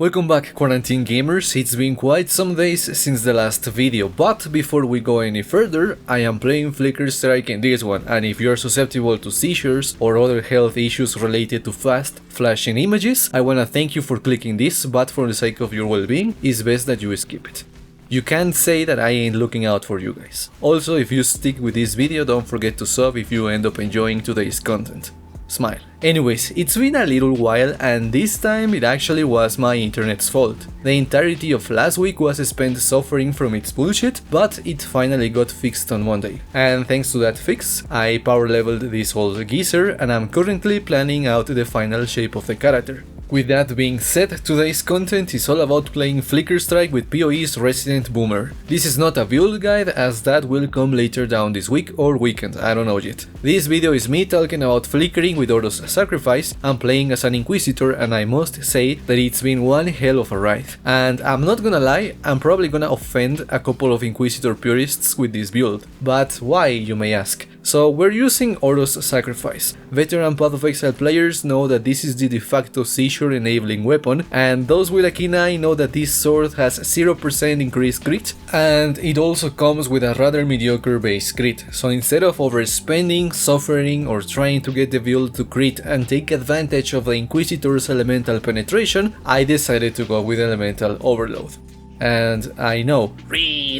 Welcome back, Quarantine Gamers. It's been quite some days since the last video, but before we go any further, I am playing Flicker Strike in this one, and if you're susceptible to seizures or other health issues related to fast flashing images, I wanna thank you for clicking this, but for the sake of your well-being, it's best that you skip it. You can't say that I ain't looking out for you guys. Also, if you stick with this video, don't forget to sub if you end up enjoying today's content. Smile. Anyways, it's been a little while and this time it actually was my internet's fault. The entirety of last week was spent suffering from its bullshit, but it finally got fixed on Monday. And thanks to that fix, I power leveled this whole geezer and I'm currently planning out the final shape of the character. With that being said, today's content is all about playing Flicker Strike with PoE's Resident Boomer. This is not a build guide, as that will come later down this week or weekend, I don't know yet. This video is me talking about flickering with Oro's Sacrifice and playing as an Inquisitor, and I must say that it's been one hell of a ride. And I'm not gonna lie, I'm probably gonna offend a couple of Inquisitor purists with this build. But why, you may ask? So we're using Oro's Sacrifice. Veteran Path of Exile players know that this is the de facto seizure enabling weapon, and those with a keen eye know that this sword has 0% increased crit, and it also comes with a rather mediocre base crit. So instead of overspending, suffering, or trying to get the build to crit and take advantage of the Inquisitor's elemental penetration, I decided to go with elemental overload. And I know,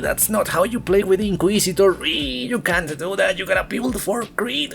that's not how you play with the Inquisitor, you can't do that, you gotta build for crit,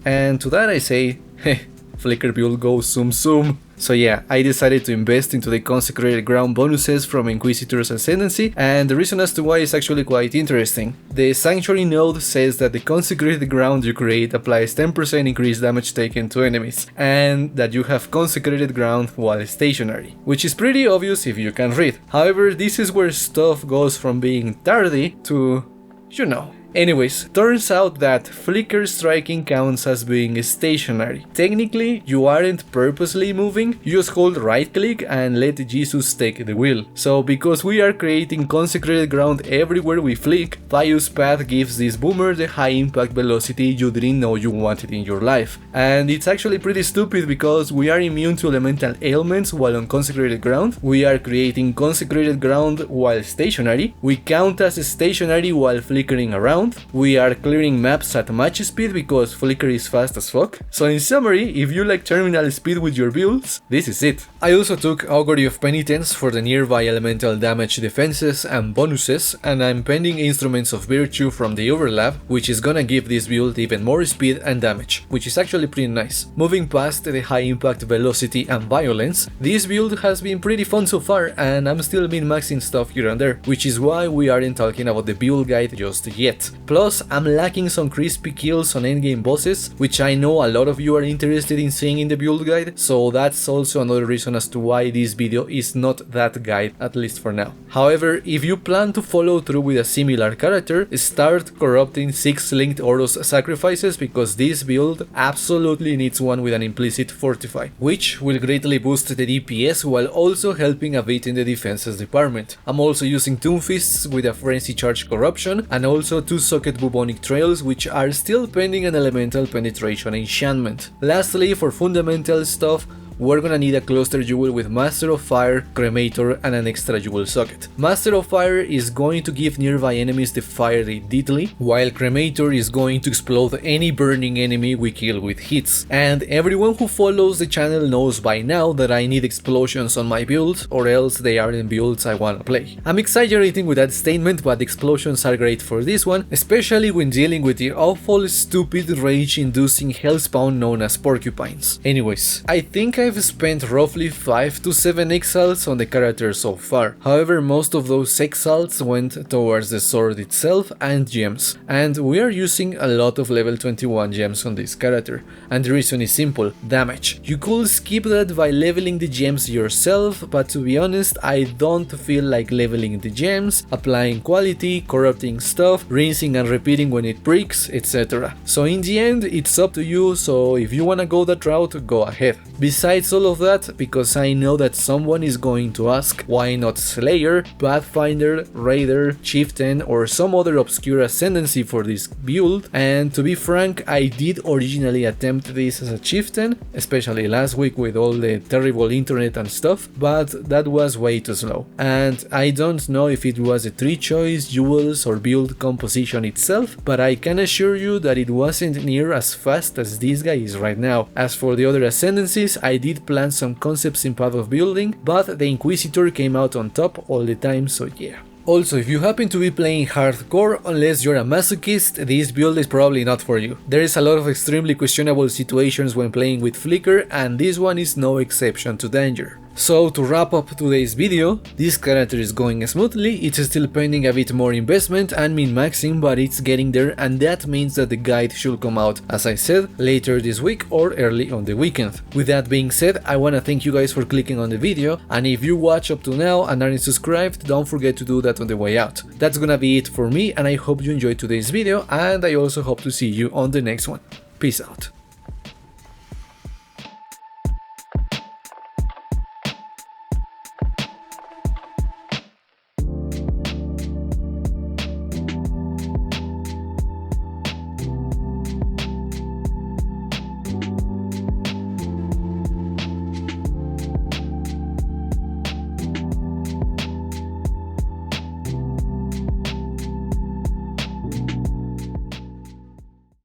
And to that I say, heh, Flicker build goes zoom. So yeah, I decided to invest into the Consecrated Ground bonuses from Inquisitor's Ascendancy, and the reason as to why is actually quite interesting. The Sanctuary node says that the Consecrated Ground you create applies 10% increased damage taken to enemies, and that you have Consecrated Ground while stationary, which is pretty obvious if you can read. However, this is where stuff goes from being tardy to, you know. Anyways, turns out that Flicker striking counts as being stationary. Technically, you aren't purposely moving, you just hold right click and let Jesus take the wheel. So because we are creating Consecrated Ground everywhere we flick, Pious Path gives this boomer the high impact velocity you didn't know you wanted in your life. And it's actually pretty stupid because we are immune to elemental ailments while on Consecrated Ground, we are creating Consecrated Ground while stationary, we count as stationary while flickering around, we are clearing maps at match speed because Flicker is fast as fuck. So in summary, if you like terminal speed with your builds, this is it. I also took Augury of Penitence for the nearby elemental damage defenses and bonuses, and I'm pending Instruments of Virtue from the overlap, which is gonna give this build even more speed and damage, which is actually pretty nice. Moving past the high impact velocity and violence, this build has been pretty fun so far, and I'm still min-maxing stuff here and there, which is why we aren't talking about the build guide just yet. Plus, I'm lacking some crispy kills on endgame bosses, which I know a lot of you are interested in seeing in the build guide, so that's also another reason as to why this video is not that guide, at least for now. However, if you plan to follow through with a similar character, start corrupting 6 linked Oro's Sacrifices because this build absolutely needs one with an implicit Fortify, which will greatly boost the DPS while also helping a bit in the defenses department. I'm also using Tomb Fists with a Frenzy Charge Corruption, and also 2 Socket Bubonic Trails, which are still pending an elemental penetration enchantment. Lastly, for fundamental stuff, we're gonna need a cluster jewel with Master of Fire, Cremator, and an extra jewel socket. Master of Fire is going to give nearby enemies the fiery deadly, while Cremator is going to explode any burning enemy we kill with hits. And everyone who follows the channel knows by now that I need explosions on my builds, or else they aren't builds I wanna play. I'm exaggerating with that statement, but explosions are great for this one, especially when dealing with the awful, stupid, rage-inducing hellspawn known as porcupines. Anyways, I think I've spent roughly 5 to 7 exiles on the character so far. However, most of those exiles went towards the sword itself and gems, and we are using a lot of level 21 gems on this character, and the reason is simple: damage. You could skip that by leveling the gems yourself, but to be honest, I don't feel like leveling the gems, applying quality, corrupting stuff, rinsing and repeating when it breaks, etc. So in the end, it's up to you, so if you wanna go that route, go ahead. Besides all of that, because I know that someone is going to ask why not Slayer, Pathfinder, Raider, Chieftain or some other obscure Ascendancy for this build, and to be frank, I did originally attempt this as a Chieftain, especially last week with all the terrible internet and stuff, but that was way too slow. And I don't know if it was a tree choice, jewels or build composition itself, but I can assure you that it wasn't near as fast as this guy is right now. As for the other Ascendancies, I did plan some concepts in Path of Building, but the Inquisitor came out on top all the time, so yeah. Also, if you happen to be playing hardcore, unless you're a masochist, this build is probably not for you. There is a lot of extremely questionable situations when playing with Flicker, and this one is no exception to danger. So to wrap up today's video, this character is going smoothly, it's still pending a bit more investment and min-maxing, but it's getting there, and that means that the guide should come out, as I said, later this week or early on the weekend. With that being said, I wanna thank you guys for clicking on the video, and if you watch up to now and aren't subscribed, don't forget to do that on the way out. That's gonna be it for me, and I hope you enjoyed today's video, and I also hope to see you on the next one. Peace out.